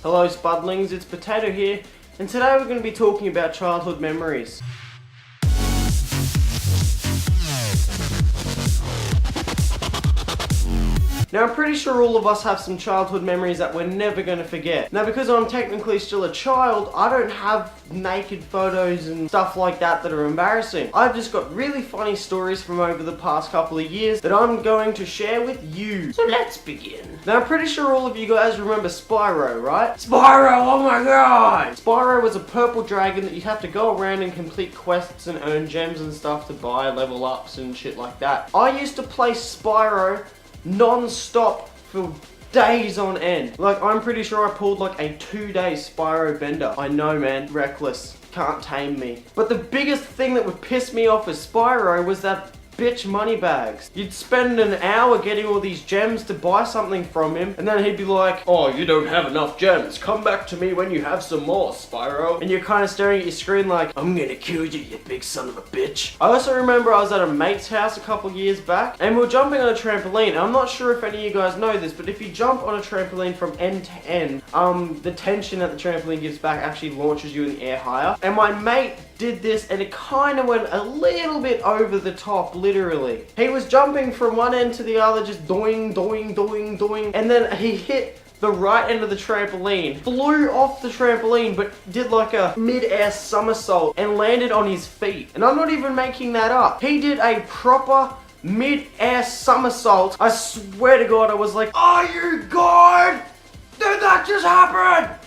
Hello Spudlings, it's PawTayToe here, and today we're going to be talking about childhood memories. Now I'm pretty sure all of us have some childhood memories that we're never going to forget. Now because I'm technically still a child, I don't have naked photos and stuff like that are embarrassing. I've just got really funny stories from over the past couple of years that I'm going to share with you. So let's begin. Now I'm pretty sure all of you guys remember Spyro, right? Spyro, oh my god! Spyro was a purple dragon that you have to go around and complete quests and earn gems and stuff to buy level ups and shit like that. I used to play Spyro non-stop for days on end. Like, I'm pretty sure I pulled like a 2-day Spyro bender. I know, man, reckless, can't tame me. But the biggest thing that would piss me off with Spyro was that bitch money bags. You'd spend an hour getting all these gems to buy something from him, and then he'd be like, oh, you don't have enough gems. Come back to me when you have some more, Spyro. And you're kind of staring at your screen like, I'm gonna kill you, you big son of a bitch. I also remember I was at a mate's house a couple years back, and we were jumping on a trampoline. I'm not sure if any of you guys know this, but if you jump on a trampoline from end to end, the tension that the trampoline gives back actually launches you in the air higher. And my mate did this, and it kind of went a little bit over the top, literally. He was jumping from one end to the other, just doing, and then he hit the right end of the trampoline, flew off the trampoline, but did like a mid-air somersault and landed on his feet. And I'm not even making that up. He did a proper mid-air somersault. I swear to God, I was like, are you God? Did that just happen?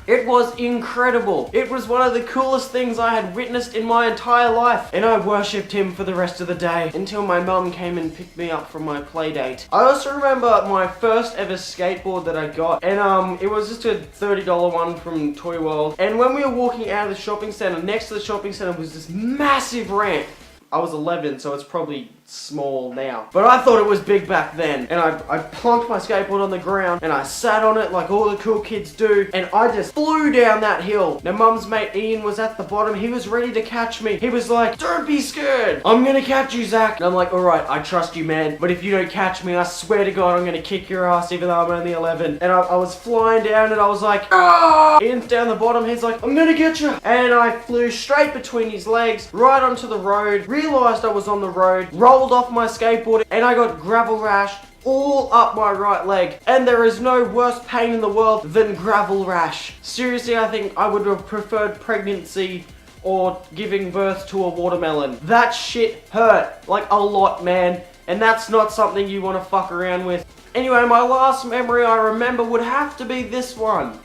It was incredible. It was one of the coolest things I had witnessed in my entire life, and I worshipped him for the rest of the day until my mum came and picked me up from my play date. I also remember my first ever skateboard that I got, and it was just a $30 one from Toy World. And when we were walking out of the shopping center, next to the shopping center was this massive ramp. I was 11, so it's probably small now. But I thought it was big back then. And I plonked my skateboard on the ground, and I sat on it like all the cool kids do, and I just flew down that hill. Now, Mum's mate Ian was at the bottom. He was ready to catch me. He was like, don't be scared. I'm gonna catch you, Zach. And I'm like, alright, I trust you, man. But if you don't catch me, I swear to God, I'm gonna kick your ass, even though I'm only 11. And I was flying down, and I was like, ah! Ian's down the bottom. He's like, I'm gonna get you. And I flew straight between his legs, right onto the road, realized I was on the road, rolled off my skateboard, and I got gravel rash all up my right leg. And there is no worse pain in the world than gravel rash. Seriously, I think I would have preferred pregnancy or giving birth to a watermelon. That shit hurt, like a lot, man. And that's not something you want to fuck around with. Anyway, my last memory I remember would have to be this one.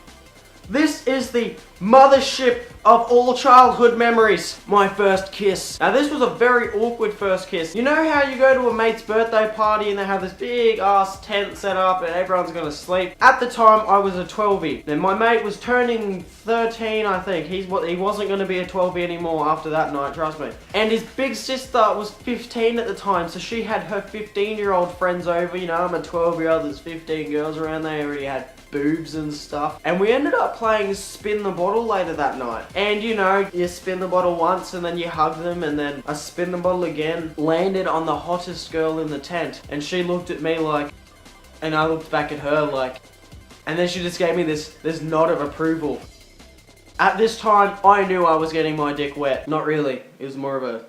This is the mothership of all childhood memories. My first kiss. Now this was a very awkward first kiss. You know how you go to a mate's birthday party and they have this big ass tent set up and everyone's gonna sleep? At the time I was a 12-y. And my mate was turning 13, I think. He wasn't gonna be a 12-y anymore after that night, trust me. And his big sister was 15 at the time, so she had her 15-year-old friends over. You know, I'm a 12-year-old, there's 15 girls around there, already had boobs and stuff. And we ended up playing spin the bottle later that night. And you know, you spin the bottle once and then you hug them, and then I spin the bottle again, landed on the hottest girl in the tent, and she looked at me like, and I looked back at her like, and then she just gave me this nod of approval. At this time, I knew I was getting my dick wet. Not really, it was more of a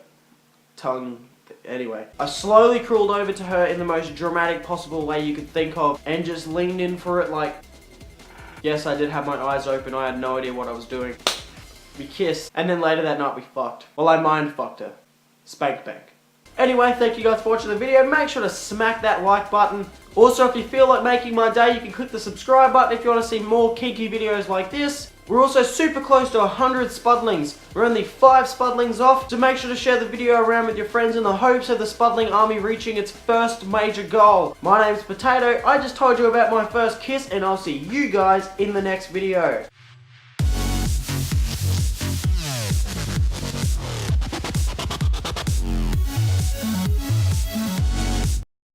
tongue. Anyway, I slowly crawled over to her in the most dramatic possible way you could think of, and just leaned in for it like, yes, I did have my eyes open, I had no idea what I was doing. We kissed, and then later that night we fucked. Well, I mind fucked her. Spank bank. Anyway, thank you guys for watching the video. Make sure to smack that like button. Also, if you feel like making my day, you can click the subscribe button if you want to see more kinky videos like this. We're also super close to 100 Spudlings. We're only 5 Spudlings off, so make sure to share the video around with your friends in the hopes of the Spudling army reaching its first major goal. My name's PawTayToe. I just told you about my first kiss, and I'll see you guys in the next video.